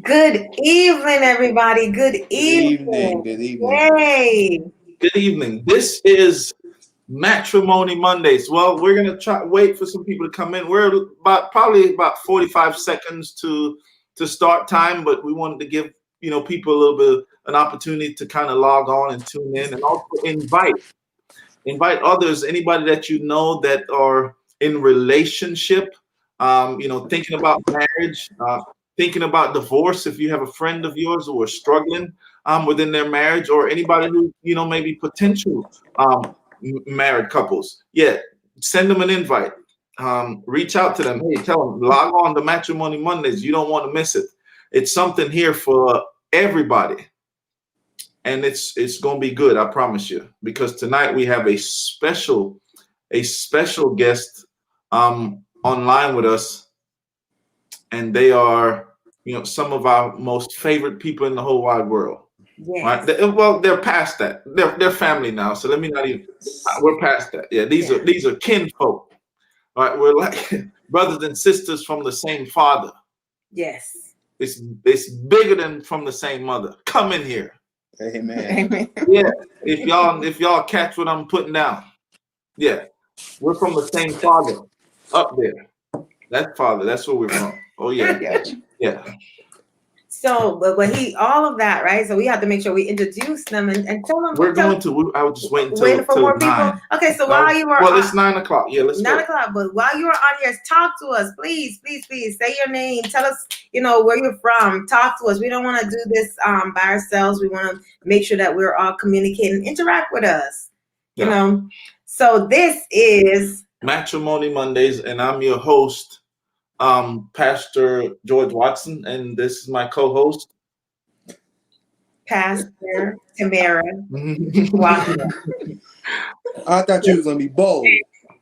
Good evening, everybody. Good Good evening. evening. Good evening. Yay. Good evening. This is Matrimony Mondays. Well, we're gonna wait for some people to come in. We're probably about 45 seconds to start time, but we wanted to give people a little bit an opportunity to kind of log on and tune in, and also invite others, anybody that you know that are in relationship, thinking about marriage, thinking about divorce. If you have a friend of yours who are struggling within their marriage, or anybody who maybe potential married couples, send them an invite. Reach out to them. Hey, tell them log on to Matrimony Mondays. You don't want to miss it. It's something here for everybody. And it's going to be good, I promise you, because tonight we have a special guest online with us, and they are some of our most favorite people in the whole wide world. Yes. Right? They're past that. They're family now, so let me not even. We're past that. Yeah, these are kinfolk. All right, we're like brothers and sisters from the same father. Yes. It's bigger than from the same mother. Come in here. Amen. Yeah, if y'all catch what I'm putting down, yeah, we're from the same father up there. That father, that's where we're from. Oh yeah, yeah. So, but all of that, right? So we have to make sure we introduce them and tell them. I was just waiting for more 9. people. Okay, so while you were it's 9 o'clock. Yeah, let's 9 go. o'clock. But while you were on here, talk to us, please. Say your name. Tell us, where you're from. Talk to us. We don't want to do this by ourselves. We want to make sure that we're all communicating. Interact with us. So this is Matrimony Mondays, and I'm your host, Pastor George Watson, and this is my co-host, Pastor Tamara Watson. I thought you was gonna be bold.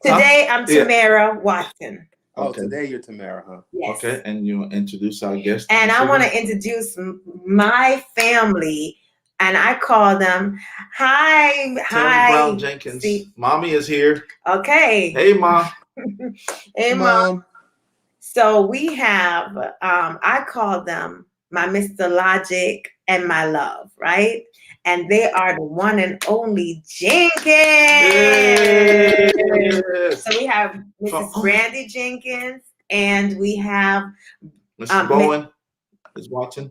Today I'm Tamara Watson. Oh, Okay. Today you're Tamara, huh? Yes. Okay, and you introduce our guest. And I want to introduce my family, and I call them hi. Brown Jenkins. See? Mommy is here. Okay. Hey, Mom. Hey, Mom. So we have, I call them my Mr. Logic and my love, right? And they are the one and only Jenkins. Yes. So we have Mrs. Brandy Jenkins, and we have Mr. Bowen is watching.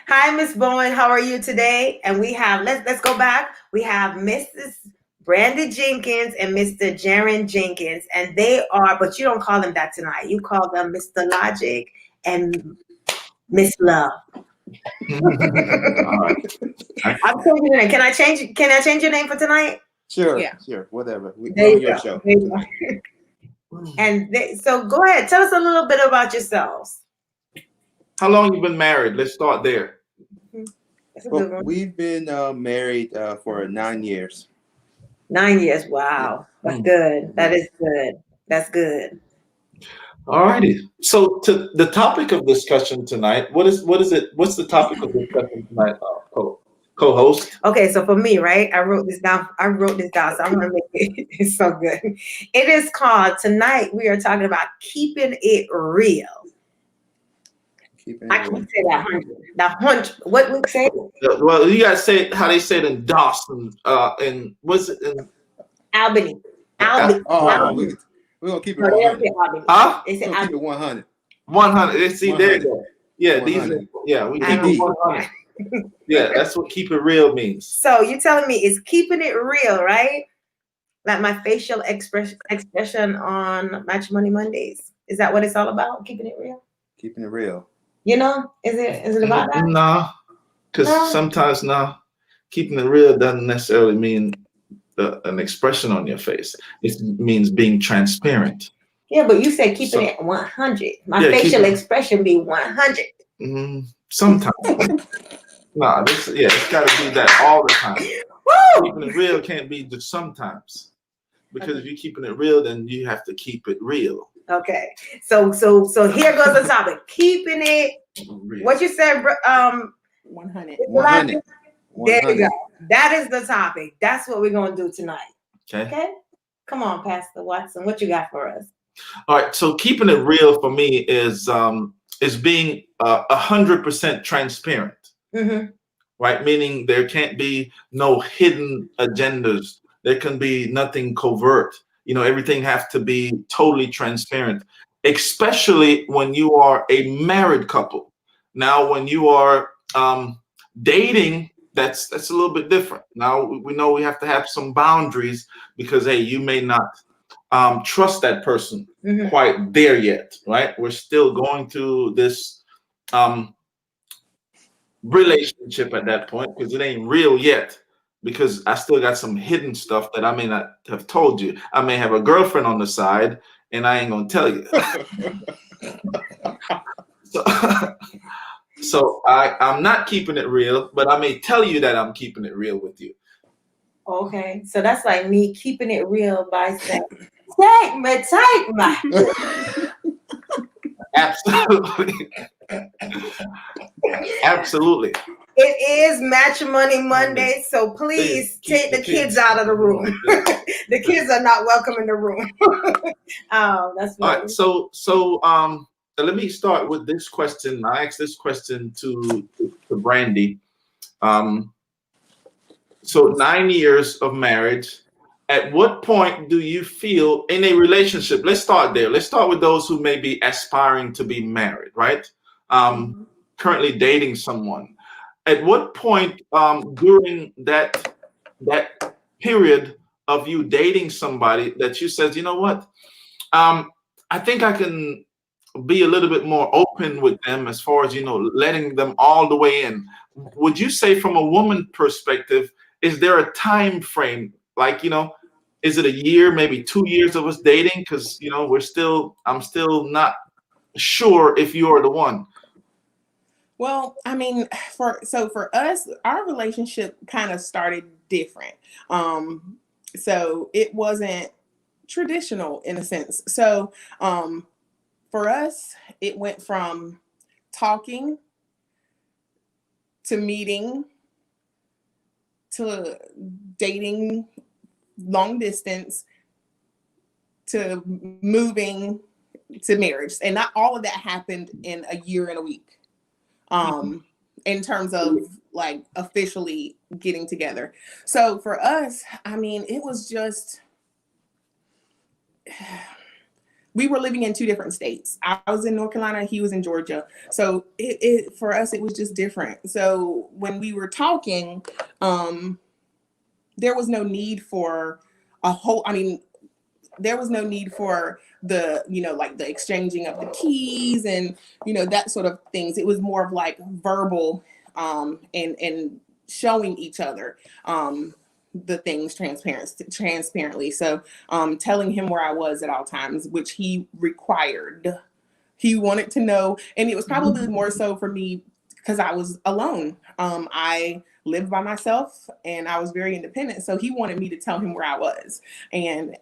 Hi, Miss Bowen. How are you today? And we have, let's go back. We have Mrs. Brandy Jenkins and Mr. Jaron Jenkins, and they are, but you don't call them that tonight. You call them Mr. Logic and Miss Love. All right. I'm changing your name. Can I change your name for tonight? Sure. Yeah. Sure. Whatever. We're on your show. And so go ahead. Tell us a little bit about yourselves. How long you been married? Let's start there. Well, we've been married for 9 years. 9 years. Wow. That's good. That is good. That's good. All righty. So to the topic of discussion tonight, what is it? What's the topic of discussion tonight, co-host? Okay, so for me, right, I wrote this down, so I'm going to make it so good. It is called, tonight we are talking about keeping it real. I can't say that 100. What we say? Well, you guys say how they say it in Dawson, and what's it in Albany? We're gonna keep it 100. Huh? They say keep it 100. 100. See, 100. There you go. Yeah, 100. We keep it 100. Yeah, that's what keep it real means. So you're telling me it's keeping it real, right? Like my facial expression on Matrimony Mondays. Is that what it's all about? Keeping it real? Keeping it real. Is it about that? No, because sometimes keeping it real doesn't necessarily mean an expression on your face. It means being transparent. Yeah, but you said keeping it 100. My facial expression be 100. Sometimes. It's got to be that all the time. Woo! Keeping it real can't be just sometimes. Because if you're keeping it real, then you have to keep it real. Okay, so here goes the topic: keeping it. Real. What you said, 100. There you go. That is the topic. That's what we're gonna do tonight. Okay. Come on, Pastor Watson. What you got for us? All right. So keeping it real for me is is being 100% transparent, right? Meaning there can't be no hidden agendas. There can be nothing covert. You know, everything has to be totally transparent, especially when you are a married couple. Now, when you are dating, that's a little bit different. Now we know we have to have some boundaries because hey, you may not trust that person quite there yet, right? We're still going through this relationship at that point because it ain't real yet. Because I still got some hidden stuff that I may not have told you. I may have a girlfriend on the side, and I ain't gonna tell you. So I'm not keeping it real, but I may tell you that I'm keeping it real with you. Okay, so that's like me keeping it real by saying, take me. Absolutely. Absolutely. It is Matrimony Monday, so please take the kids out of the room. The kids are not welcome in the room. Oh, that's funny. All right, so let me start with this question. I asked this question to Brandy. So 9 years of marriage. At what point do you feel in a relationship? Let's start there. Let's start with those who may be aspiring to be married, right? Currently dating someone. At what point during that period of you dating somebody that you says, you know what? I think I can be a little bit more open with them as far as, you know, letting them all the way in. Would you say from a woman perspective, is there a time frame? Like, you know, is it a year, maybe 2 years of us dating? Because, you know, I'm still not sure if you're the one. Well, I mean, for us, our relationship kind of started different. So it wasn't traditional in a sense. So for us, it went from talking to meeting to dating long distance to moving to marriage. And not all of that happened in a year and a week. In terms of like officially getting together. So for us, I mean, it was just, we were living in two different states. I was in North Carolina, he was in Georgia. So it for us, it was just different. So when we were talking, there was no need for there was no need for the, you know, like the exchanging of the keys and, you know, that sort of things. It was more of like verbal and showing each other the things transparently. So telling him where I was at all times, which he required. He wanted to know, and it was probably more so for me because I was alone. I lived by myself and I was very independent. So he wanted me to tell him where I was. And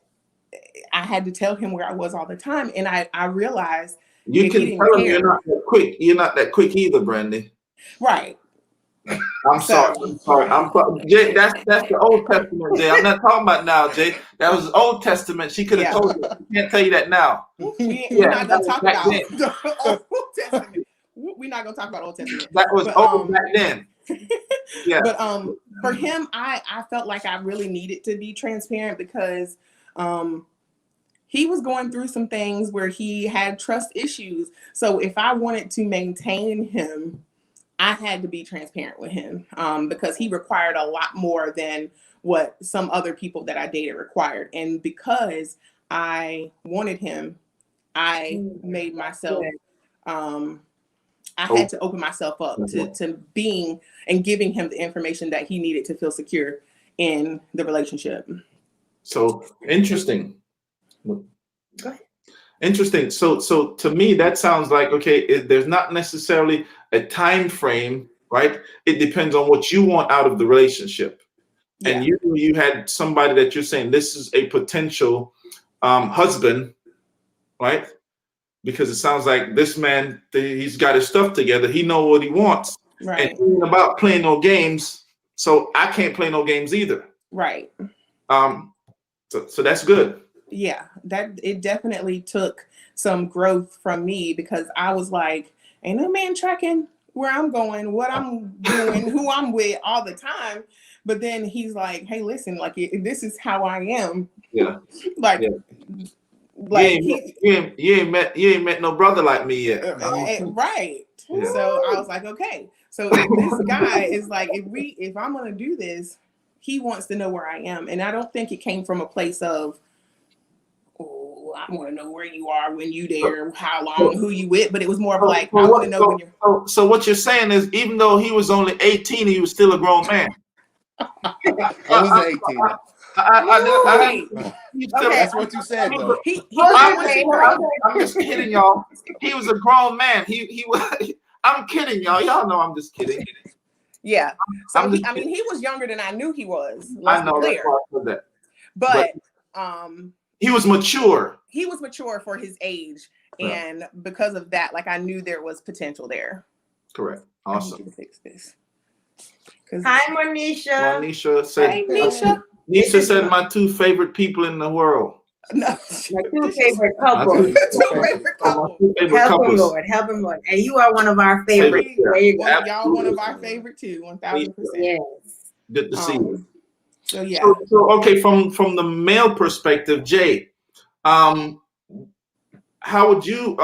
I had to tell him where I was all the time. And I realized you can tell him you're not that quick. You're not that quick either, Brandy. Right. I'm sorry. Jay, that's the Old Testament, Jay. I'm not talking about now, Jay. That was Old Testament. She could have told you. She can't tell you that now. We're not going to talk about the Old Testament. We're not going to talk about Old Testament. That was old back then. Yeah. But for him, I felt like I really needed to be transparent because he was going through some things where he had trust issues. So if I wanted to maintain him, I had to be transparent with him because he required a lot more than what some other people that I dated required. And because I wanted him, I made myself, I had to open myself up to being and giving him the information that he needed to feel secure in the relationship. So interesting. Go ahead. Interesting. So to me, that sounds like, okay, there's not necessarily a time frame, right? It depends on what you want out of the relationship. Yeah. And you had somebody that you're saying this is a potential husband, right? Because it sounds like this man, he's got his stuff together. He knows what he wants. Right. And he ain't about playing no games. So I can't play no games either. Right. So that's good. Yeah, that it definitely took some growth from me because I was like, ain't no man tracking where I'm going, what I'm doing, who I'm with all the time. But then he's like, hey, listen, like this is how I am. Yeah. Like, Yeah. like you ain't met no brother like me yet. Right. Yeah. So I was like, okay. So if this guy is like, if I'm gonna do this, he wants to know where I am. And I don't think it came from a place of, oh, I want to know where you are when you there, how long, who you with. But it was more of like, I want to know when you're. So what you're saying is, even though he was only 18, he was still a grown man. I was 18. That's what you said, though. I'm just kidding, y'all. He was a grown man. He was. I'm kidding, y'all. Y'all know I'm just kidding. Yeah. So he was younger than I knew he was. I know that. But he was mature. He was mature for his age, and because of that, like I knew there was potential there. Correct. Awesome. I need to fix this. Hi, Monisha. Monisha said. Hey, Nisha. Nisha said my 2 favorite people in the world. No, my 2 favorite couples. Help him, Lord. Help him, Lord. And you are one of our favorites. Y'all one of our favorite too. 1000%. Yes. Good to see you. So yeah. So okay, from the male perspective, Jay, how would you?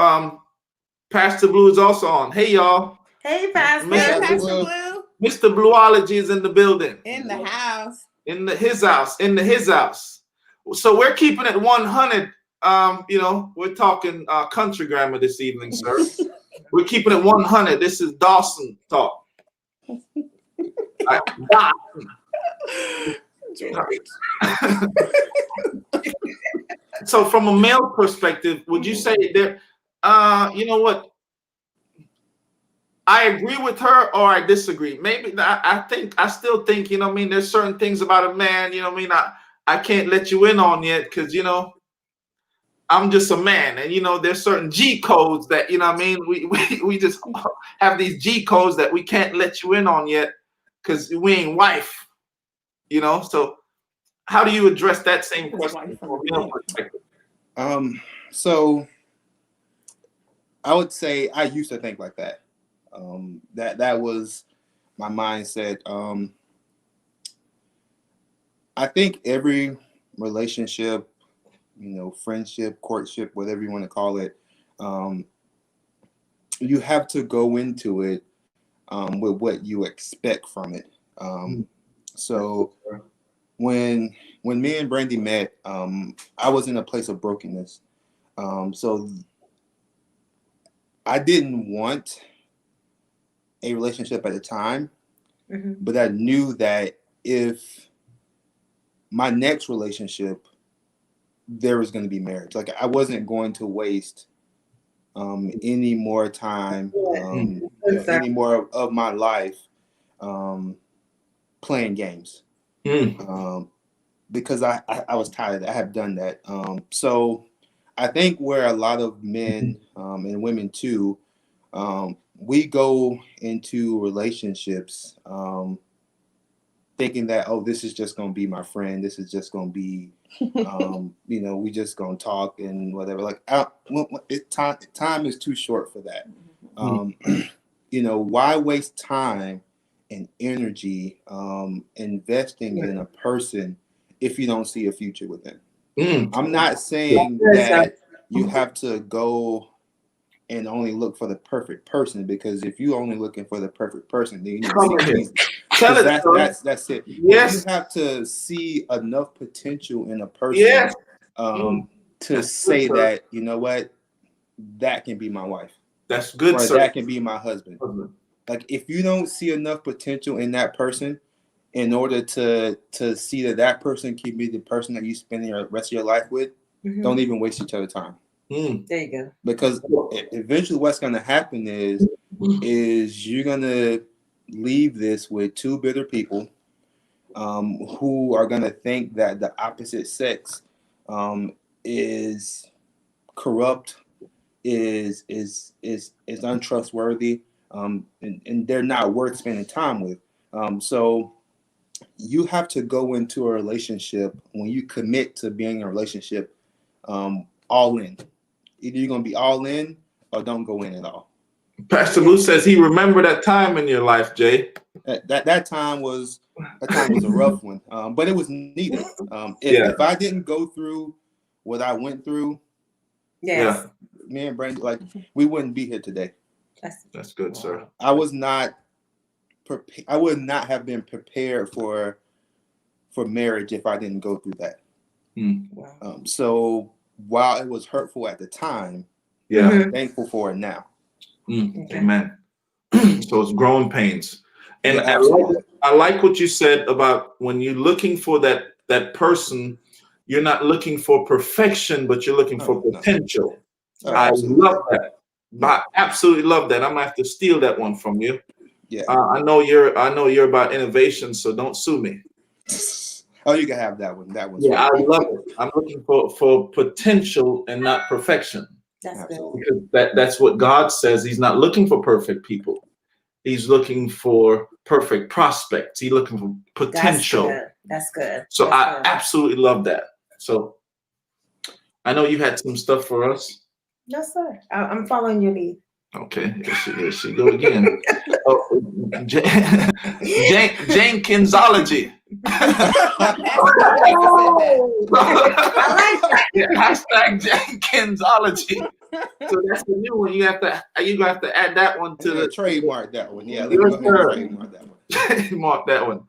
Pastor Blue is also on. Hey, y'all. Hey, Pastor. Pastor Blue. Mr. Blueology is in the building. In the house. In his house. So we're keeping it 100. We're talking country grammar this evening, sir. We're keeping it 100. This is Dawson talk. So from a male perspective, would you say that, you know what? I agree with her or I disagree. Maybe I still think, there's certain things about a man, I can't let you in on yet because, I'm just a man. And, there's certain G codes that, we just have these G codes that we can't let you in on yet because we ain't wife, So how do you address that same question from a male perspective? So I would say I used to think like that. That was my mindset. I think every relationship, friendship, courtship, whatever you want to call it, you have to go into it with what you expect from it. So when me and Brandy met, I was in a place of brokenness. So I didn't want a relationship at the time, but I knew that if my next relationship, there was going to be marriage. Like I wasn't going to waste any more time, any more of my life playing games, because I was tired. I have done that. So I think where a lot of men and women too, we go into relationships thinking that, this is just going to be my friend. This is just going to be, we just going to talk and whatever. Like, time is too short for that. Why waste time and energy investing in a person if you don't see a future with them? I'm not saying that you have to go and only look for the perfect person, because if you only looking for the perfect person, then you need to see Jesus. That's it. Yes. You have to see enough potential in a person to say that, you know what, that can be my wife. That's good, or sir. That can be my husband. Like if you don't see enough potential in that person in order to see that person can be the person that you spend the rest of your life with, don't even waste each other's time. There you go. Because eventually what's going to happen is you're going to leave this with 2 bitter people who are going to think that the opposite sex is corrupt, is untrustworthy, and they're not worth spending time with. So you have to go into a relationship, when you commit to being in a relationship, all in. Either you're going to be all in or don't go in at all. Pastor Blue says he remembered that time in your life, Jay. That time was a rough one, but it was needed. If I didn't go through what I went through, me and Brandon, like, we wouldn't be here today. That's good, sir. I was not prepared. I would not have been prepared for marriage if I didn't go through that. So while it was hurtful at the time, I'm thankful for it now. Amen. So it's growing pains. And I like what you said about when you're looking for that person, you're not looking for perfection, but you're looking for potential. I love that. I absolutely love that. I'm gonna have to steal that one from you. Yeah. I know you're about innovation, so don't sue me. Oh, you can have that one. That one's I love it. I'm looking for potential and not perfection. That's good. Because that's what God says. He's not looking for perfect people. He's looking for perfect prospects. He's looking for potential. That's good. So I absolutely love that. So I know you had some stuff for us. Yes, sir. I'm following your lead. Okay, here she go again. Jenkinsology. I like that. Hashtag Jenkinsology. So that's the new one. You're gonna have to add that one to the trademark. That one, yeah. Let's go ahead and trademark that one. Trademark that one.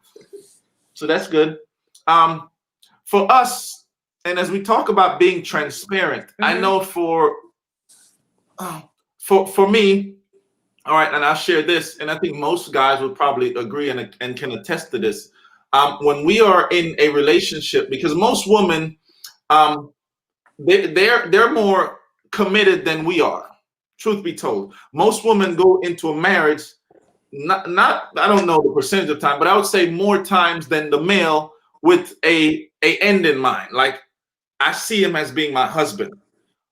So that's good. For us, and as we talk about being transparent, I know for me, all right, and I'll share this, and I think most guys would probably agree and can attest to this. When we are in a relationship, because most women, they're more committed than we are. Truth be told, most women go into a marriage, not I don't know the percentage of time, but I would say more times than the male with a end in mind. Like, I see him as being my husband.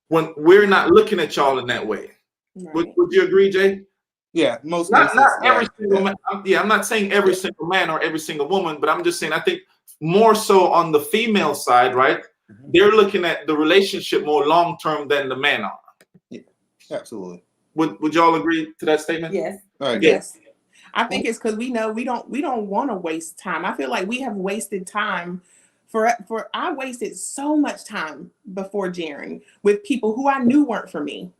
When we're not looking at y'all in that way. Right. Would you agree, Jay? Yeah, most not every single man. I'm not saying every single man or every single woman, but I'm just saying I think more so on the female side, right? They're looking at the relationship more long term than the men are. Yeah, absolutely. Would y'all agree to that statement? Yes. All right. Yes. I think it's because we know we don't want to waste time. I feel like we have wasted time. I wasted so much time before Jaren with people who I knew weren't for me.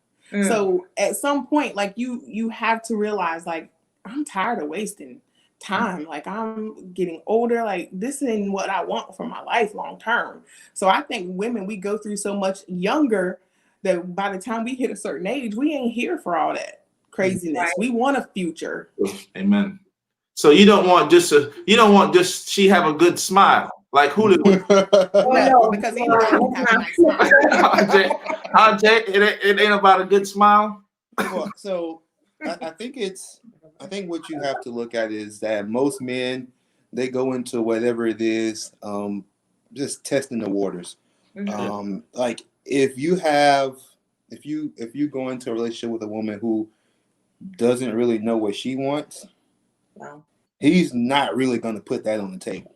So at some point, like you have to realize, like, I'm tired of wasting time. Like, I'm getting older. Like, this isn't what I want for my life long term. So I think women, we go through so much younger that by the time we hit a certain age, we ain't here for all that craziness. Right. We want a future. Amen. So you don't want just she have a good smile. Like, who did no, because he doesn't have a nice smile. It ain't about a good smile. Well, so I think what you have to look at is that most men, they go into whatever it is, just testing the waters. Like, if you go into a relationship with a woman who doesn't really know what she wants, he's not really going to put that on the table.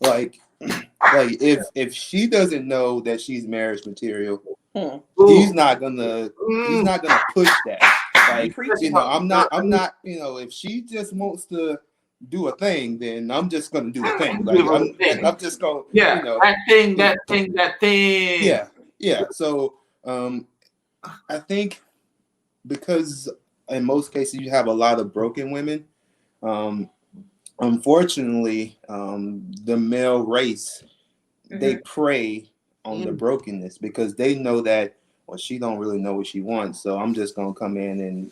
Like if she doesn't know that she's marriage material, he's not gonna push that. Like, I'm not, if she just wants to do a thing, then I'm just gonna do a thing. Like, I'm just gonna, that thing. Yeah. So I think because in most cases you have a lot of broken women, unfortunately, the male race, they prey on the brokenness because they know that, well, she don't really know what she wants, so I'm just gonna come in and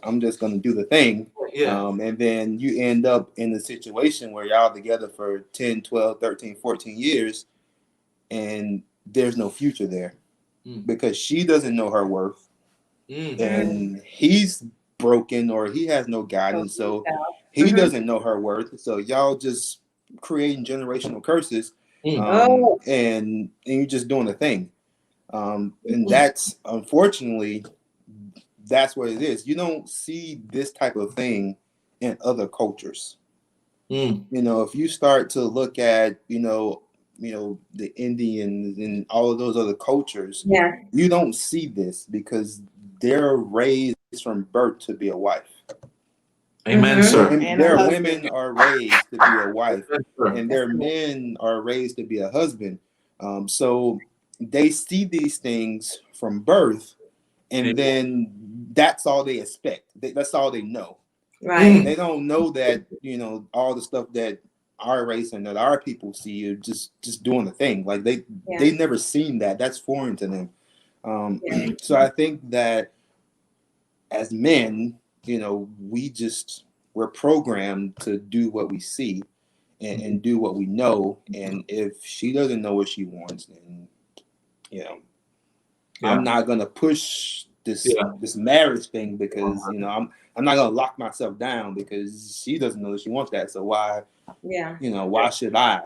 I'm just gonna do the thing. And then you end up in a situation where y'all together for 10, 12, 13, 14 years, and there's no future there because she doesn't know her worth, and he's broken or he has no guidance, so he doesn't know her worth. So y'all just creating generational curses, and you're just doing a thing. And that's, unfortunately, that's what it is. You don't see this type of thing in other cultures. If you start to look at, the Indians and all of those other cultures, you don't see this because they're raised from birth to be a wife. Amen, Mhm. sir. And Their a husband. women are raised to be a wife, Amen, sir. and their men are raised to be a husband. So they see these things from birth, and Amen. then that's all they expect. That's all they know. Right. They don't know that, you know, all the stuff that our race and that our people see you just doing the thing. Like they never seen that. That's foreign to them. So I think that as men, you know, we're programmed to do what we see and do what we know. And if she doesn't know what she wants, then, you know, I'm not gonna push this marriage thing because, you know, I'm not gonna lock myself down because she doesn't know that she wants that. So why should I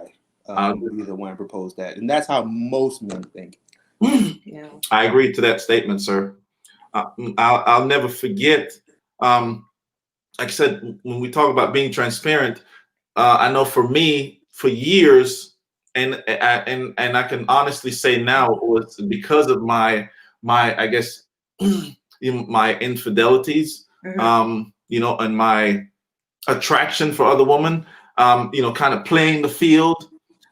be the one to propose that? And that's how most men think. I agree to that statement, sir. I'll never forget. Like I said, when we talk about being transparent, I know for me, for years, and I can honestly say now, it was because of my I guess my infidelities, you know, and my attraction for other women, you know, kind of playing the field.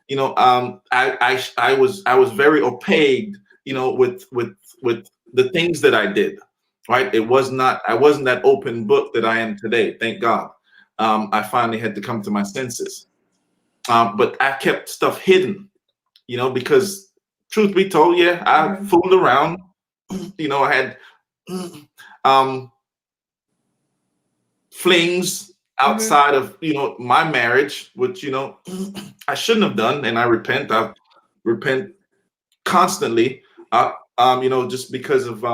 You know, I was very opaque, you know, with the things that I did. Right, I wasn't that open book that I am today. Thank God. I finally had to come to my senses. But I kept stuff hidden, you know, because truth be told, I fooled around. You know, I had flings outside of, you know, my marriage, which, you know, I shouldn't have done, and I repent constantly. You know, just because of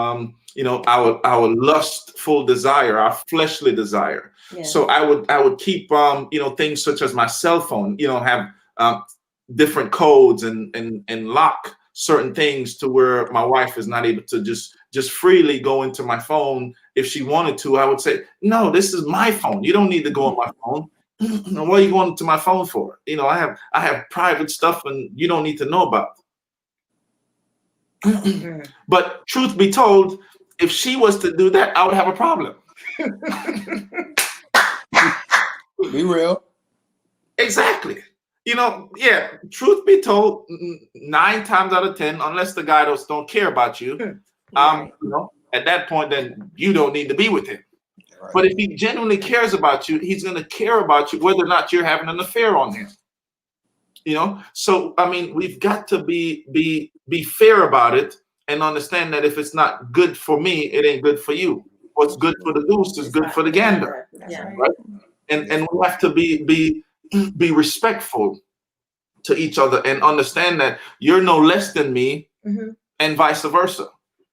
you know, our lustful desire, our fleshly desire. So I would keep you know, things such as my cell phone, you know, have different codes and lock certain things to where my wife is not able to just freely go into my phone. If she wanted to, I would say, no, this is my phone. You don't need to go on my phone. What are you going to my phone for? You know, I have private stuff and you don't need to know about. But truth be told, if she was to do that, I would have a problem. Be real. Exactly. You know, truth be told, 9 times out of 10, unless the guy don't care about you, you know, at that point, then you don't need to be with him. Right. But if he genuinely cares about you, he's going to care about you whether or not you're having an affair on him. You know, so I mean, we've got to be fair about it and understand that if it's not good for me, it ain't good for you. What's good for the goose is good for the gander. Right? And we have to be respectful to each other and understand that you're no less than me, and vice versa.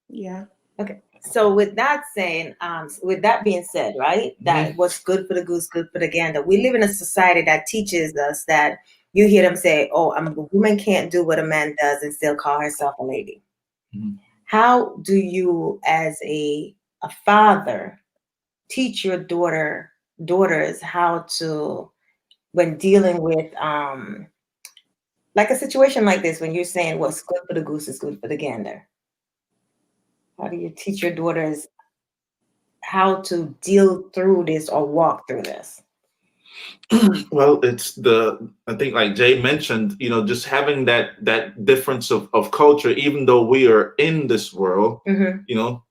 Yeah. Okay. So with that being said, right, that what's good for the goose, good for the gander. We live in a society that teaches us that you hear them say, "Oh, a woman can't do what a man does and still call herself a lady." How do you, as a father, teach your daughters how to, when dealing with like a situation like this, when you're saying what's good for the goose is good for the gander? How do you teach your daughters how to deal through this or walk through this? Well, I think like Jay mentioned, you know, just having that difference of culture, even though we are in this world, you know,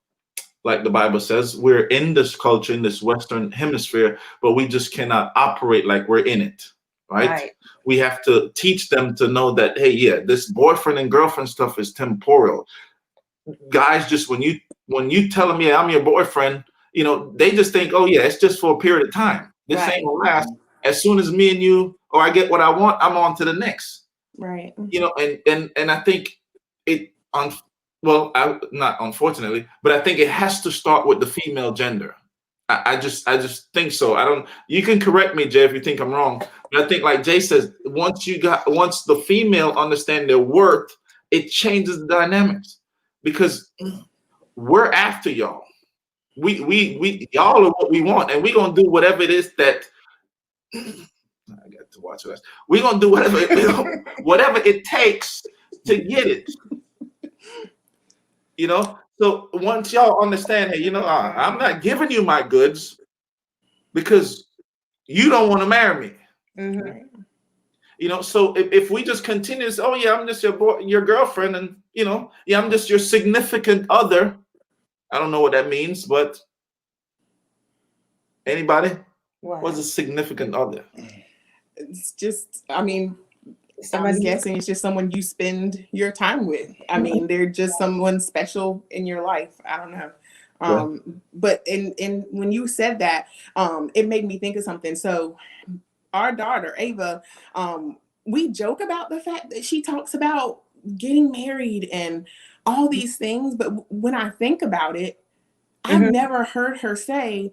like the Bible says, we're in this culture, in this Western hemisphere, but we just cannot operate like we're in it, right? We have to teach them to know that, hey, this boyfriend and girlfriend stuff is temporal. Guys, just when you tell them, I'm your boyfriend, you know, they just think, oh yeah, it's just for a period of time. This ain't gonna last. As soon as me and you, or I get what I want, I'm on to the next. Right. You know, and I think not unfortunately, but I think it has to start with the female gender. I just think so. You can correct me, Jay, if you think I'm wrong. But I think like Jay says, once the female understand their worth, it changes the dynamics. Because we're after y'all. We y'all are what we want, and we're gonna do whatever it is that I got to watch this. We're gonna do whatever it takes to get it. You know, So once y'all understand, hey, I'm not giving you my goods because you don't want to marry me. Mm-hmm. So if we just continue to say, oh yeah, I'm just your girlfriend, and yeah, I'm just your significant other. I don't know what that means, but anybody? What's a significant other? It's just, I'm Somebody guessing it's just someone you spend your time with. They're just someone special in your life. I don't know. But in when you said that, it made me think of something. So our daughter, Ava, we joke about the fact that she talks about getting married and all these things. But when I think about it, I've never heard her say,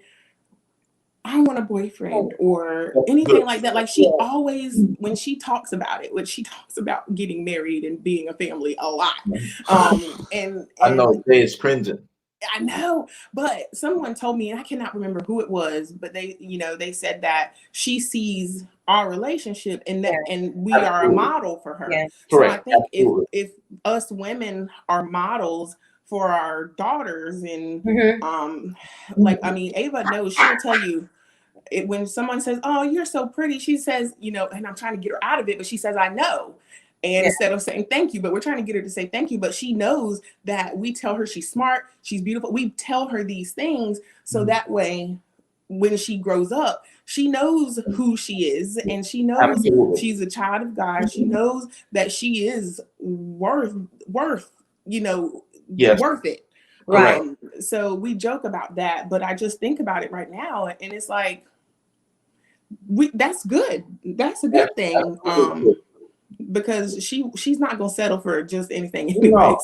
I want a boyfriend or anything like that. Like she always, when she talks about it, when she talks about getting married and being a family a lot. And I know Jay is cringing. I know, but someone told me, and I cannot remember who it was, but they said that she sees our relationship and that, and we are a model for her. Yeah. So I think if us women are models for our daughters and Ava knows, she'll tell you, when someone says, oh, you're so pretty, she says, and I'm trying to get her out of it, but she says, I know. And instead of saying thank you, but we're trying to get her to say thank you, but she knows that we tell her she's smart, she's beautiful. We tell her these things so that way, when she grows up, she knows who she is, and she knows she's a child of God. She knows that she is worth it. Right. So we joke about that, but I just think about it right now, and it's like, that's good. That's a good thing. Because she's not gonna settle for just anything anyway.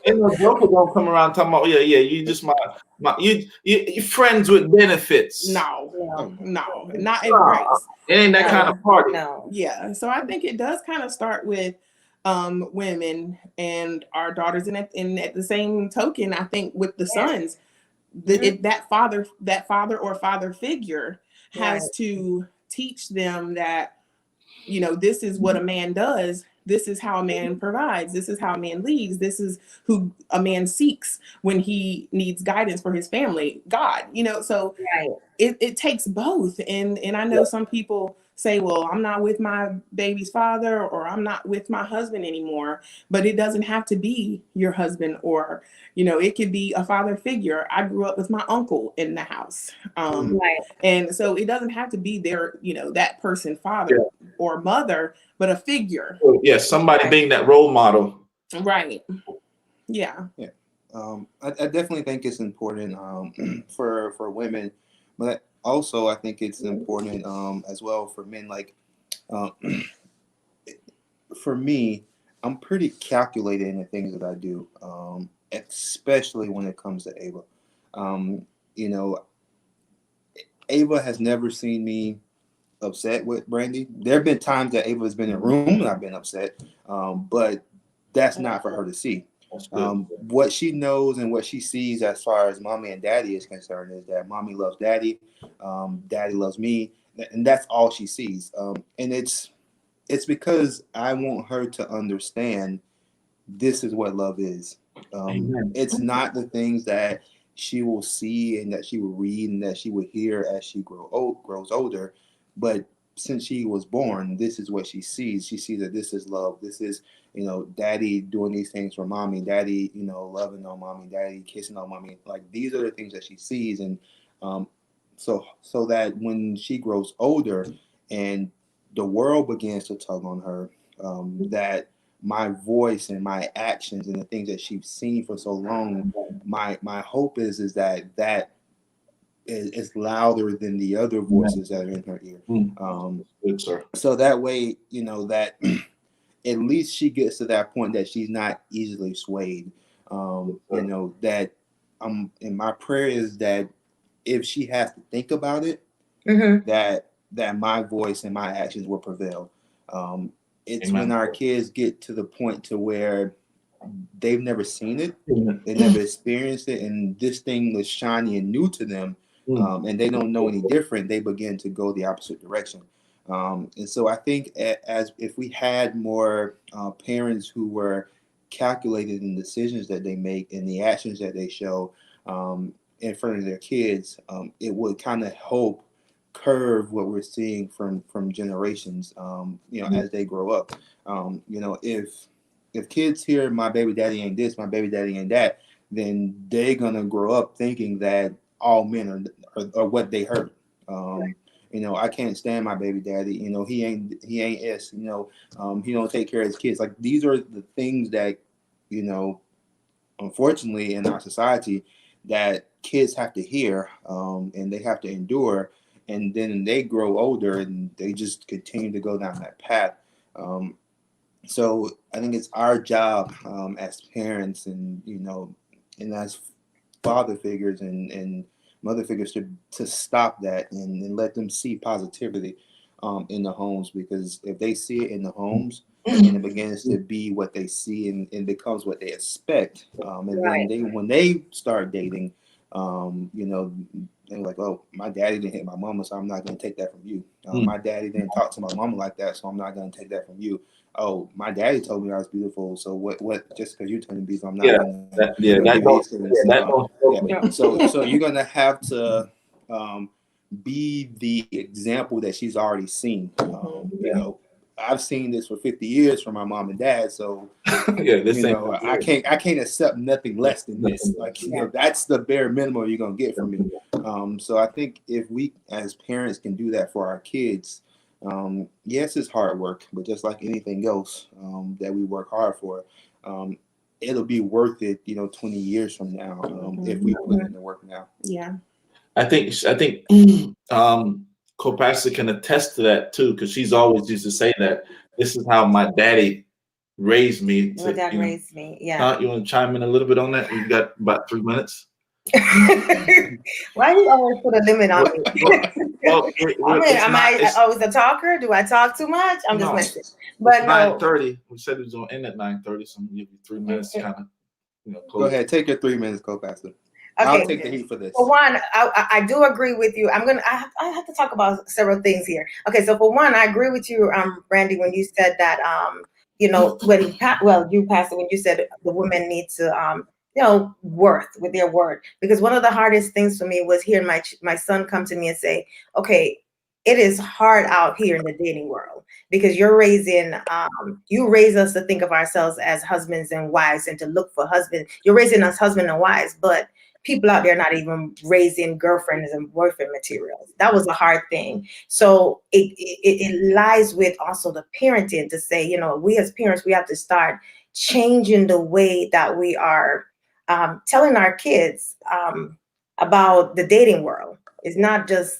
Ain't no joker gonna come around talking about, yeah, you just you friends with benefits. No, not at Grace. It ain't that kind of party. No. Yeah, so I think it does kind of start with women and our daughters, and at the same token, I think with the sons, that father or father figure has to teach them that, this is what a man does. This is how a man provides. This is how a man leads. This is who a man seeks when he needs guidance for his family, God, so it takes both. And I know some people say, well, I'm not with my baby's father, or I'm not with my husband anymore, but it doesn't have to be your husband, or, it could be a father figure. I grew up with my uncle in the house. And so it doesn't have to be their, that person, father or mother, but a figure. Somebody being that role model. Right. Yeah. I definitely think it's important for women, but also I think it's important as well for men. Like for me, I'm pretty calculated in the things that I do, especially when it comes to Ava. Ava has never seen me upset with Brandy. There have been times that Ava has been in a room and I've been upset, but that's not for her to see. What she knows and what she sees as far as mommy and daddy is concerned is that mommy loves daddy, daddy loves me, and that's all she sees. And it's because I want her to understand this is what love is. It's not the things that she will see and that she will read and that she will hear as she grows older, but since she was born, this is what she sees. She sees that this is love. This is, daddy doing these things for mommy, daddy, loving on mommy, daddy kissing on mommy. Like these are the things that she sees, and so that when she grows older and the world begins to tug on her, that my voice and my actions and the things that she's seen for so long, my hope is that is louder than the other voices that are in her ear. So that way, that at least she gets to that point that she's not easily swayed. That and my prayer is that if she has to think about it, that my voice and my actions will prevail. It's when our kids get to the point to where they've never seen it, they never experienced it, and this thing was shiny and new to them, and they don't know any different, they begin to go the opposite direction. And so I think as if we had more parents who were calculated in decisions that they make and the actions that they show in front of their kids, it would kind of help curve what we're seeing from generations, as they grow up. If kids hear my baby daddy ain't this, my baby daddy ain't that, then they're gonna grow up thinking that all men are what they heard. I can't stand my baby daddy. He ain't S. He don't take care of his kids. Like, these are the things that, unfortunately, in our society, that kids have to hear, and they have to endure, and then they grow older and they just continue to go down that path. So I think it's our job as parents and as father figures and mother figures to stop that and let them see positivity in the homes, because if they see it in the homes and it begins to be what they see and becomes what they expect, and then when they start dating, they're like, oh, my daddy didn't hit my mama, so I'm not going to take that from you. My daddy didn't talk to my mama like that, so I'm not going to take that from you. Oh, my daddy told me I was beautiful, so what? Just because you told me beautiful, I'm not going to. So you're going to have to be the example that she's already seen. I've seen this for 50 years from my mom and dad, so I can't accept nothing less than this. That's the bare minimum you're gonna get from me. So I think if we as parents can do that for our kids, yes, it's hard work, but just like anything else that we work hard for, it'll be worth it, 20 years from now, if we put in the work now. Yeah. I think co-pastor can attest to that too, because she's always used to say that this is how my daddy raised me. My dad raised me. Yeah. You want to chime in a little bit on that? We've got about 3 minutes. Why do you always put a limit on me? Am I always a talker? Do I talk too much? I'm just messing. But 9:30. We said it was going to end at 9:30, so I'm going to give you 3 minutes to kind of close. Go ahead, take your 3 minutes, co-pastor. Okay. I'll take the heat for this. For one, I do agree with you. I have to talk about several things here. Okay, so for one, I agree with you, Brandy, when you said that, you, Pastor, when you said the women need to, worth with their word. Because one of the hardest things for me was hearing my son come to me and say, okay, it is hard out here in the dating world because you raise us to think of ourselves as husbands and wives and to look for husbands. You're raising us husband and wives, but people out there not even raising girlfriends and boyfriend materials. That was a hard thing. So it lies with also the parenting to say, we as parents, we have to start changing the way that we are telling our kids about the dating world. It's not just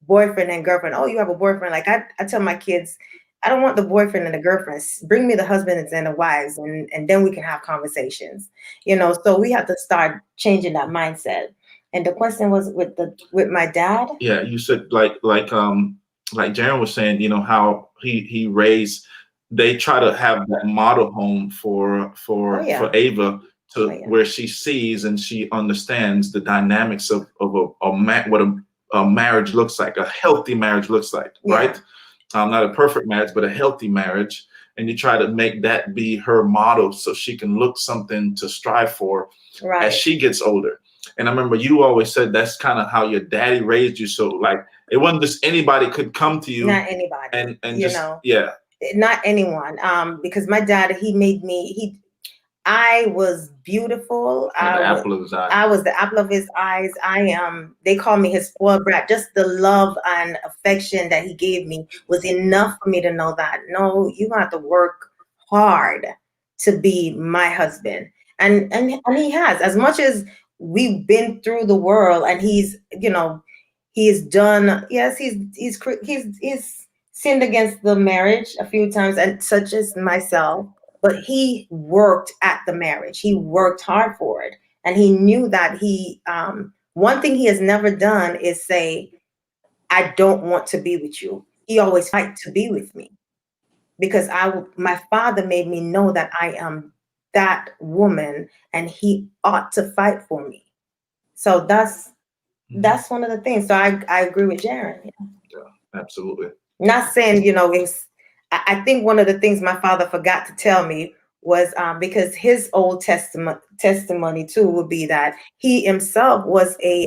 boyfriend and girlfriend. Oh, you have a boyfriend. Like I tell my kids, I don't want the boyfriend and the girlfriends. Bring me the husbands and the wives, and then we can have conversations. So we have to start changing that mindset. And the question was with my dad. Yeah, you said like Jaron was saying, how he raised. They try to have that model home for Ava where she sees and she understands the dynamics of what a marriage looks like, a healthy marriage looks like, right? Not a perfect marriage, but a healthy marriage. And you try to make that be her model so she can look something to strive for as she gets older. And I remember you always said that's kind of how your daddy raised you. So like, it wasn't just anybody could come to you. Not anybody. And just, yeah. Not anyone. Because my dad, he made me, I was beautiful. I was the apple of his eyes. They call me his spoiled brat. Just the love and affection that he gave me was enough for me to know that, no, you have to work hard to be my husband. And he has, as much as we've been through the world and he's done, yes, he's sinned against the marriage a few times, and such as myself. But he worked at the marriage. He worked hard for it. And he knew that one thing he has never done is say, I don't want to be with you. He always fight to be with me because my father made me know that I am that woman and he ought to fight for me. So that's one of the things. So I agree with Jaron. Yeah, absolutely. Not saying, I think one of the things my father forgot to tell me was because his old testimony too would be that he himself was a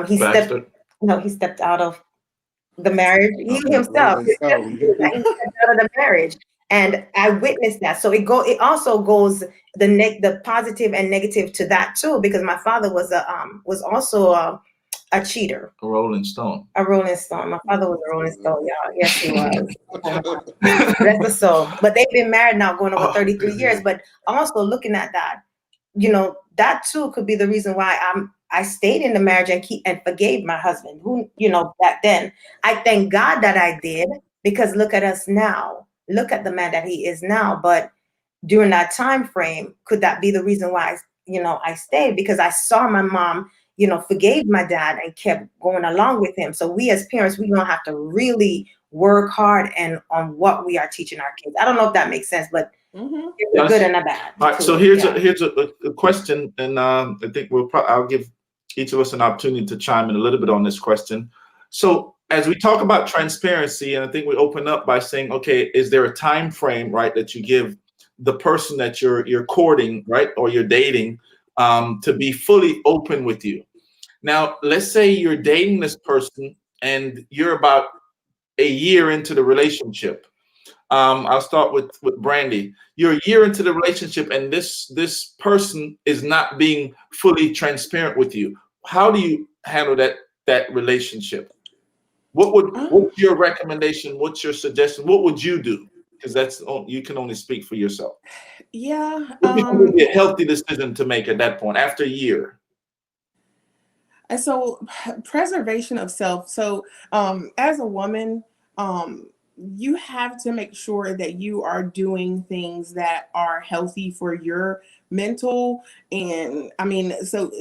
he stepped Bastard. he stepped out of the marriage. He Okay, himself Rolling he Stone. stepped out of the marriage, and I witnessed that. So it also goes the positive and negative to that too, because my father was also a cheater. A Rolling Stone. A Rolling Stone. My father was a Rolling Stone, y'all. Yes, he was. Rest his soul. But they've been married now going over 33 years. But also looking at that, that too could be the reason why I stayed in the marriage and forgave my husband, who, back then. I thank God that I did, because look at us now. Look at the man that he is now. But during that time frame, could that be the reason why I stayed? Because I saw my mom, forgave my dad and kept going along with him. So we as parents, we're gonna have to really work hard and on what we are teaching our kids. I don't know if that makes sense, but it's a good and a bad. All right. So here's a question, and I think I'll give each of us an opportunity to chime in a little bit on this question. So as we talk about transparency, and I think we open up by saying, okay, is there a time frame, right, that you give the person that you're courting, right, or you're dating, to be fully open with you? Now, let's say you're dating this person and you're about a year into the relationship. I'll start with Brandy. You're a year into the relationship, and this person is not being fully transparent with you. How do you handle that relationship? What's your recommendation? What's your suggestion? What would you do? Because you can only speak for yourself. Yeah. What would be a healthy decision to make at that point after a year? And so preservation of self. So as a woman, you have to make sure that you are doing things that are healthy for your mental. And I mean, so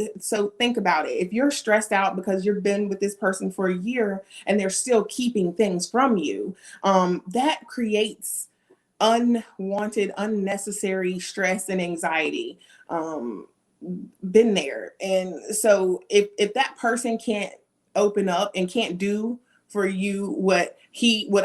think about it. If you're stressed out because you've been with this person for a year and they're still keeping things from you, that creates unwanted, unnecessary stress and anxiety. Been there. And so if that person can't open up and can't do for you what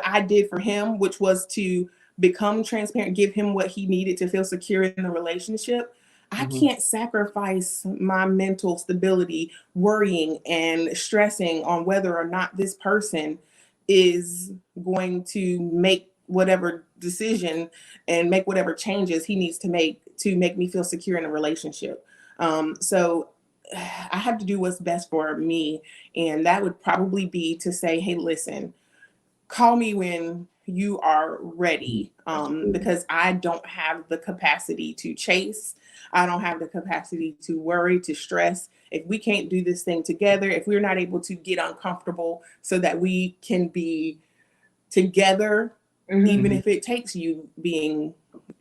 I did for him, which was to become transparent, give him what he needed to feel secure in the relationship, I can't sacrifice my mental stability worrying and stressing on whether or not this person is going to make whatever decision and make whatever changes he needs to make me feel secure in a relationship. So I have to do what's best for me. And that would probably be to say, hey, listen, call me when you are ready, because I don't have the capacity to chase. I don't have the capacity to worry, to stress. If we can't do this thing together, if we're not able to get uncomfortable so that we can be together, even if it takes you being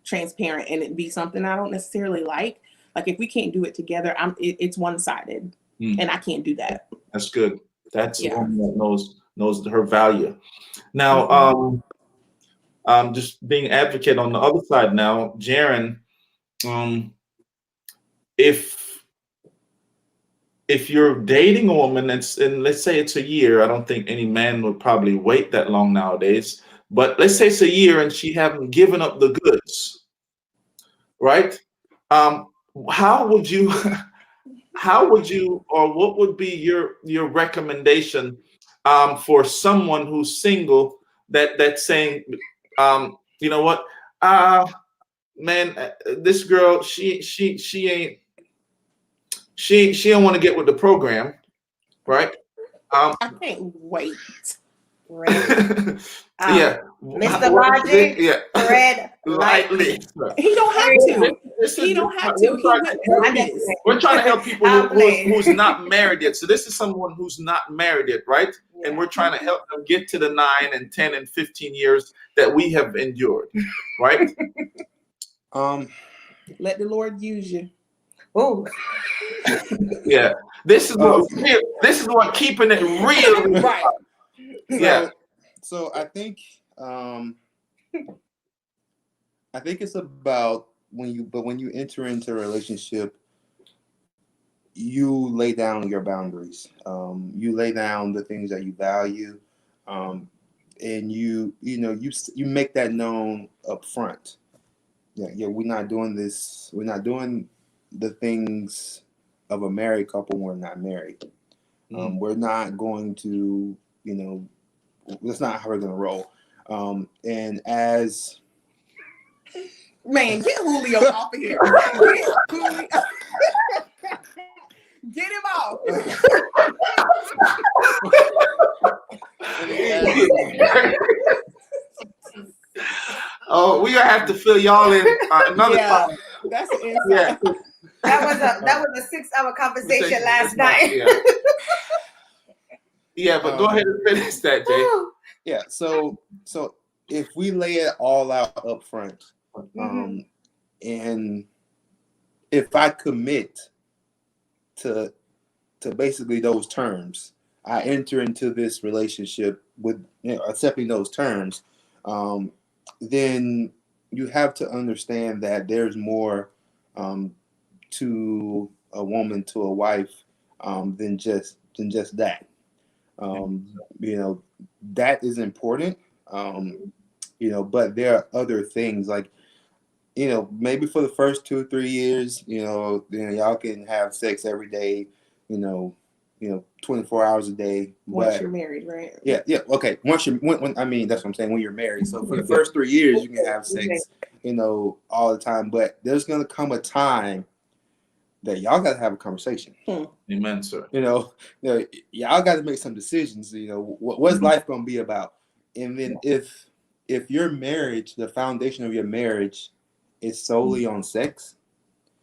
transparent and it be something I don't necessarily like if we can't do it together, it's one-sided, and I can't do that. That's good. That's a woman that knows her value. Now, just being advocate on the other side now, Jaren, if you're dating a woman and let's say it's a year, I don't think any man would probably wait that long nowadays, but let's say it's a year and she haven't given up the goods, right? How would you or what would be your recommendation for someone who's single that's saying, you know what, man, this girl, she don't want to get with the program, right? I can't wait. Yeah, Mr. Logic, tread lightly. He don't have to. He don't have to. We're trying to help people who's not married yet. So this is someone who's not married yet, right? Yeah. And we're trying to help them get to the 9 and 10 and 15 years that we have endured, right? Let the Lord use you. Oh, yeah. This is what keeping it real, right? Yeah. So I think it's about when you enter into a relationship, you lay down your boundaries. You lay down the things that you value. and you make that known up front. Yeah, we're not doing this. We're not doing the things of a married couple when we're not married. We're not going to, that's not how we're going to roll. And as man, get Julio off of here. Get Julio. Get him off. Oh, we're gonna have to fill y'all in another time. That's an insight. Yeah. That was a 6-hour conversation last night. Yeah, but go ahead and finish that, Jay. Yeah, so if we lay it all out up front, and if I commit to basically those terms, I enter into this relationship with accepting those terms, then you have to understand that there's more to a woman, to a wife, than just that. That is important. But there are other things like, maybe for the first 2-3 years, y'all can have sex every day, 24 hours a day. Once you're married, right? Yeah. Okay. Once that's what I'm saying, when you're married. So for the first 3 years, you can have sex, all the time. But there's gonna come a time that y'all got to have a conversation. Amen, sir. Y'all got to make some decisions. What's life gonna be about? And then if your marriage, the foundation of your marriage, is solely on sex,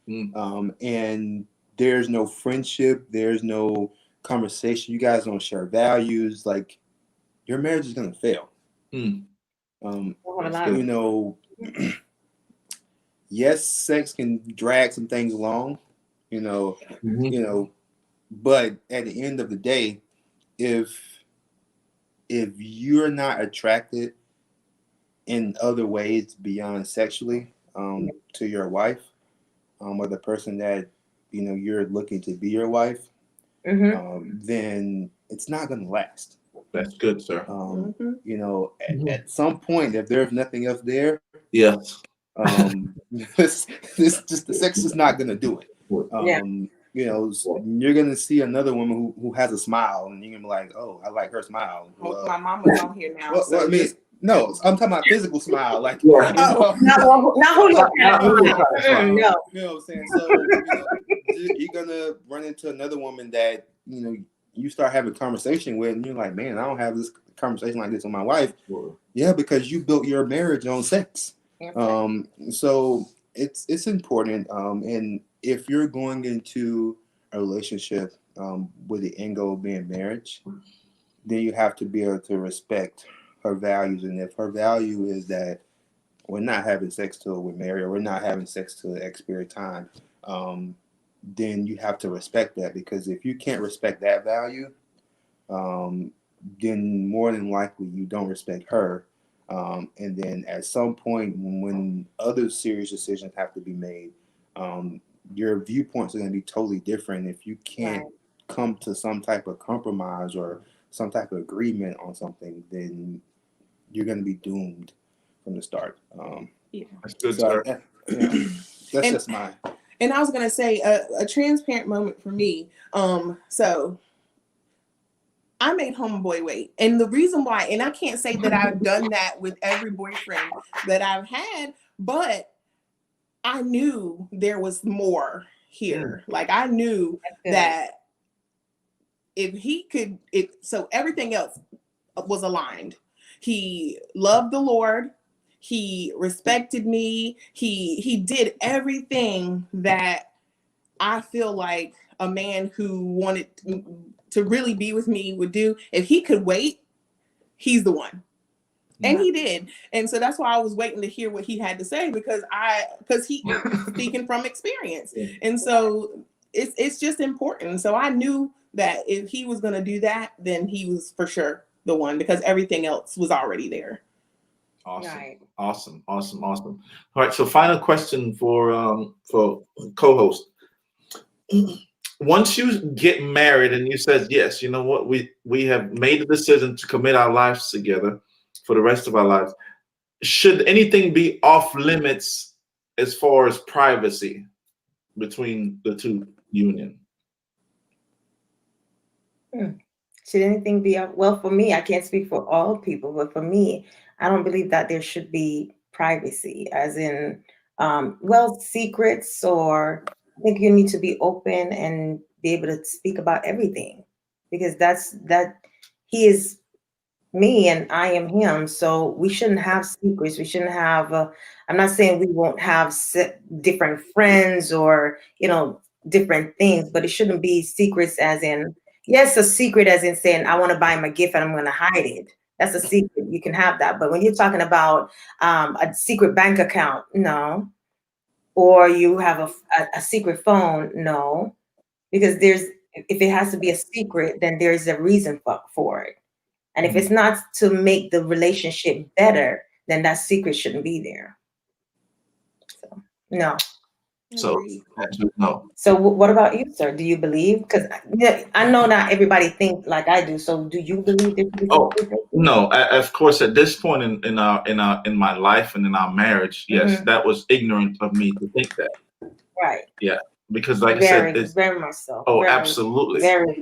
and there's no friendship, there's no conversation, you guys don't share values, like, your marriage is gonna fail. Yes, sex can drag some things along, but at the end of the day, if you're not attracted in other ways beyond sexually to your wife, or the person that you're looking to be your wife, then it's not going to last. That's good, sir. At some point, if there's nothing else there, yes, the sex is not going to do it. You're going to see another woman who has a smile, and you're going to be like, oh, I like her smile. My mama's on here now. No, I'm talking about physical smile, like not who look at no. You know what I'm saying? So you're gonna run into another woman that you start having a conversation with, and you're like, man, I don't have this conversation like this with my wife. Yeah, because you built your marriage on sex. So it's important. And if you're going into a relationship with the end goal being marriage, then you have to be able to respect her values. And if her value is that we're not having sex till we're married, or we're not having sex till X period of time, then you have to respect that. Because if you can't respect that value, then more than likely you don't respect her. And then at some point when other serious decisions have to be made, your viewpoints are going to be totally different. If you can't come to some type of compromise or some type of agreement on something, then you're going to be doomed from the start. That's good, sir. That's just mine. And I was going to say a transparent moment for me. So I made homeboy wait. And the reason why, and I can't say that I've done that with every boyfriend that I've had, but I knew there was more here. Like, I knew that if he could, so everything else was aligned. He loved the Lord. He respected me. He did everything that I feel like a man who wanted to really be with me would do. If he could wait, he's the one. And he did. And so that's why I was waiting to hear what he had to say, because he speaking from experience. And so it's just important. So I knew that if he was going to do that, then he was for sure the one, because everything else was already there. Awesome. Right. Awesome. All right. So final question for co-host. Once you get married and you said, yes, you know what, we have made a decision to commit our lives together, for the rest of our lives. Should anything be off limits as far as privacy between the two union? Should anything be up? Well, for me, I can't speak for all people, but for me, I don't believe that there should be privacy, as in, well, secrets, or I think you need to be open and be able to speak about everything, because that he is me and I am him. So we shouldn't have secrets. We shouldn't have, I'm not saying we won't have different friends or, different things, but it shouldn't be secrets as in, yes, a secret as in saying, I want to buy him a gift and I'm going to hide it. That's a secret. You can have that. But when you're talking about a secret bank account, no. Or you have a secret phone, no. Because if it has to be a secret, then there's a reason for it. And if it's not to make the relationship better, then that secret shouldn't be there. So, no. So, no. So what about you, sir? Do you believe? Because I know not everybody thinks like I do. So do you believe there should be secret? No. Of course, at this point in my life and in our marriage, yes, that was ignorant of me to think that. Right. Yeah. Because, like I said, it's very much so. Oh, absolutely. Very,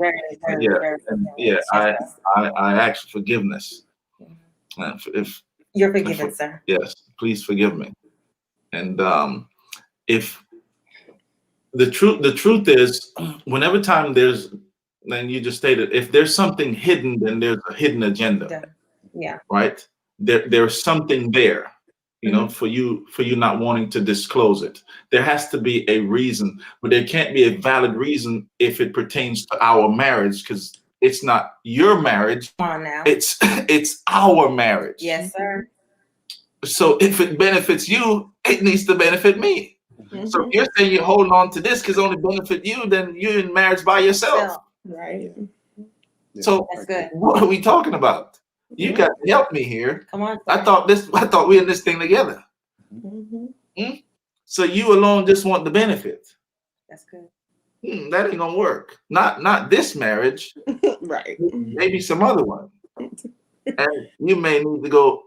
I ask for forgiveness. If you're forgiven, sir. Yes, please forgive me. And if the truth is, whenever time there's, then you just stated, if there's something hidden, then there's a hidden agenda. Yeah. Right. There's something there. For you not wanting to disclose it. There has to be a reason, but there can't be a valid reason if it pertains to our marriage, because it's not your marriage. Come on now. It's our marriage. Yes, sir. So if it benefits you, it needs to benefit me. So if you're saying you're holding on to this because it only benefit you, then you're in marriage by yourself. Right. So that's good. What are we talking about? You got to help me here. Come on. I thought we in this thing together. So you alone just want the benefit. That's good. That ain't gonna work. Not this marriage. Right. Maybe some other one. And you may need to go.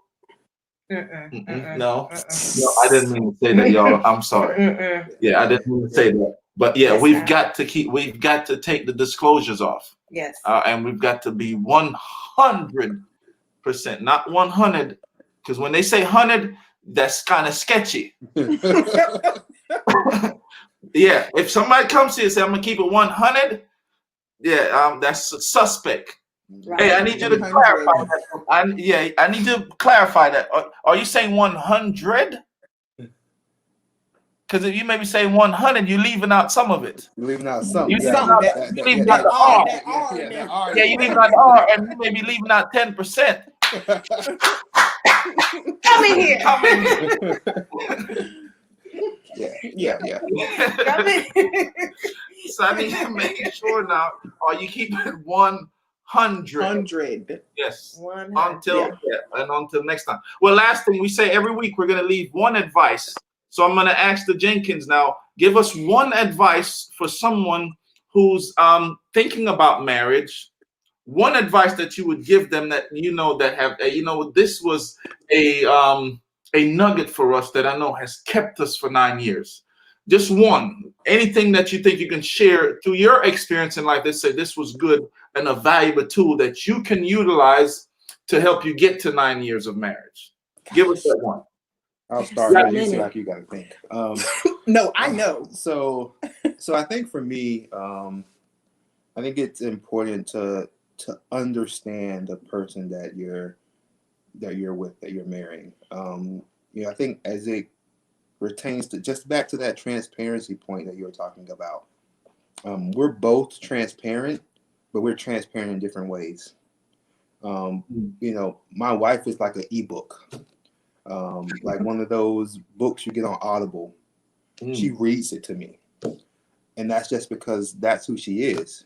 No, I didn't mean to say that, y'all. I'm sorry. Yeah, I didn't mean to say that. But yeah, we've got to take the disclosures off. Yes. And we've got to be 100%, not 100, because when they say 100, that's kind of sketchy. Yeah, if somebody comes here and says, I'm gonna keep it 100, that's suspect. Right. Hey, I need you to clarify that. I need to clarify that. Are you saying 100? Because if you maybe say 100, you're leaving out some of it. You're leaving out some. You're leaving out the R. Yeah, you're leaving out the R, and you may be leaving out 10%. Come in here. Yeah. So I need to make sure now. Are you keeping it 100? Yes. 100. Until next time. Well, last thing we say every week, we're gonna leave one advice. So I'm gonna ask the Jenkins now. Give us one advice for someone who's thinking about marriage. One advice that you would give them that this was a nugget for us that I know has kept us for 9 years. Just one, anything that you think you can share through your experience in life that say this was good and a valuable tool that you can utilize to help you get to 9 years of marriage. Give us that one. I'll start with you, so like you got to think. No, I know. So I think for me, I think it's important to understand the person that you're with, that you're marrying. I think as it pertains to just back to that transparency point that you were talking about, we're both transparent, but we're transparent in different ways. My wife is like an ebook, like one of those books you get on Audible. She reads it to me, and that's just because that's who she is.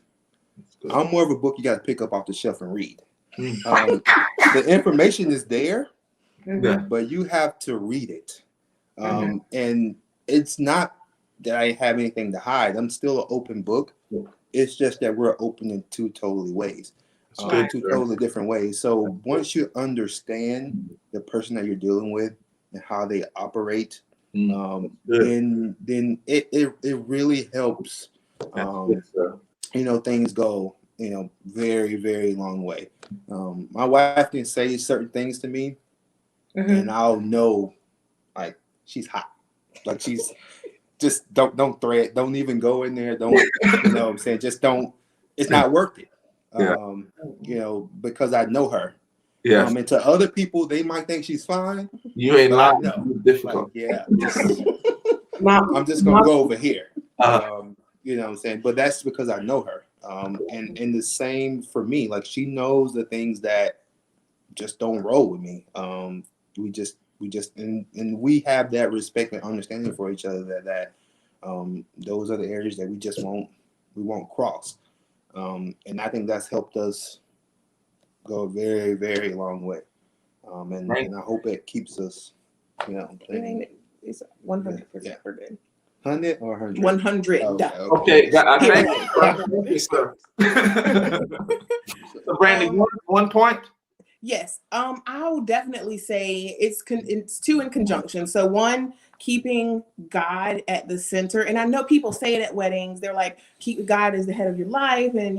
I'm more of a book you got to pick up off the shelf and read. The information is there, but you have to read it. And it's not that I have anything to hide. I'm still an open book. It's just that we're open in two totally ways. two totally different ways. So once you understand the person that you're dealing with and how they operate, then it really helps. Things go very, very long way. My wife can say certain things to me, and I'll know like she's hot, like she's just don't thread, don't even go in there, don't what I'm saying, just don't. It's not worth it. Because I know her. Yes. And to other people, they might think she's fine. You ain't lying. No, difficult. I'm just gonna go over here. You know what I'm saying? But that's because I know her. And the same for me. Like she knows the things that just don't roll with me. We just and we have that respect and understanding for each other that those are the areas that we won't cross. And I think that's helped us go a very, very long way. And I hope it keeps us, playing. It's 100% for good. 100 or 100? 100. Okay. Thank you, sir. So, Brandy, one point. Yes. I will definitely say it's two in conjunction. So one, keeping God at the center. And I know people say it at weddings. They're like, keep God as the head of your life and,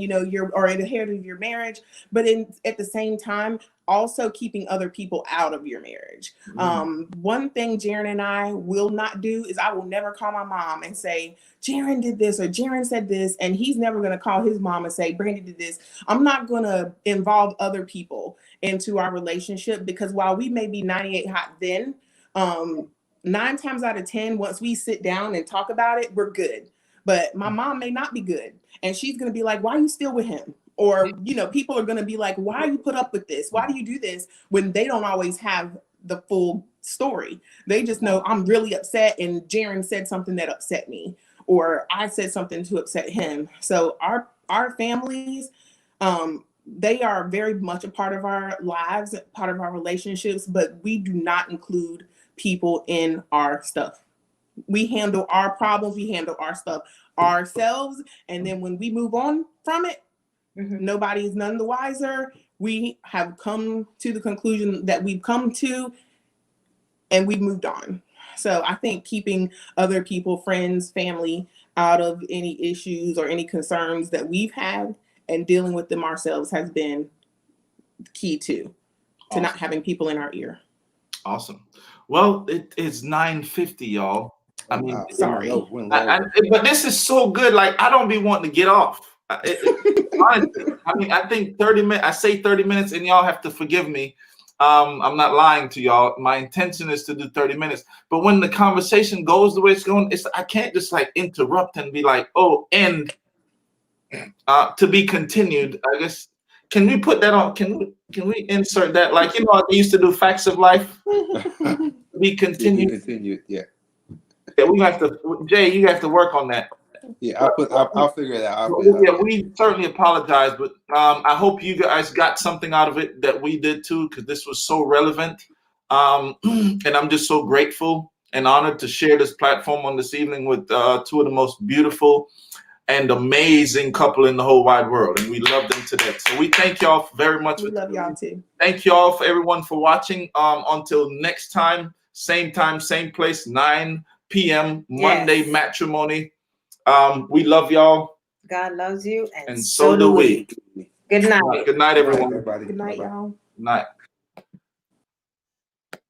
or the head of your marriage. But at the same time, also keeping other people out of your marriage. One thing Jaron and I will not do is I will never call my mom and say, Jaron did this or Jaron said this. And he's never going to call his mom and say, Brandy did this. I'm not going to involve other people into our relationship, because while we may be 98 hot then, 9 times out of 10, once we sit down and talk about it, we're good. But my mom may not be good. And she's going to be like, why are you still with him? Or, people are going to be like, why do you put up with this? Why do you do this? When they don't always have the full story. They just know I'm really upset and Jaron said something that upset me, or I said something to upset him. So our families, they are very much a part of our lives, part of our relationships, but we do not include people in our stuff. We handle our problems, we handle our stuff ourselves, and then when we move on from it, nobody is none the wiser. We have come to the conclusion that we've come to, and we've moved on. So I think keeping other people, friends, family, out of any issues or any concerns that we've had and dealing with them ourselves has been key to not having people in our ear. Awesome. Well, it is 9:50, y'all. I mean, sorry. But this is so good. Like, I don't be wanting to get off. Honestly, I mean, I think 30 minutes, I say 30 minutes, and y'all have to forgive me. I'm not lying to y'all. My intention is to do 30 minutes. But when the conversation goes the way it's going, I can't just like interrupt and be like, oh, end to be continued. I guess, can we put that on? Can we insert that? Like, they used to do facts of life. Be continued. Yeah. Yeah, we have to. Jay, you have to work on that. Yeah, I'll figure it out. Yeah, we certainly apologize, but I hope you guys got something out of it that we did too, because this was so relevant. And I'm just so grateful and honored to share this platform on this evening with two of the most beautiful and amazing couple in the whole wide world, and we love them to death. So we thank y'all very much. We love y'all too. Thank y'all for everyone for watching. Until next time, same place, 9 p.m. Monday Matrimony. We love y'all. God loves you, and so do we. Good night. Good night, everyone. Good night, everybody. Good night, y'all. Good night.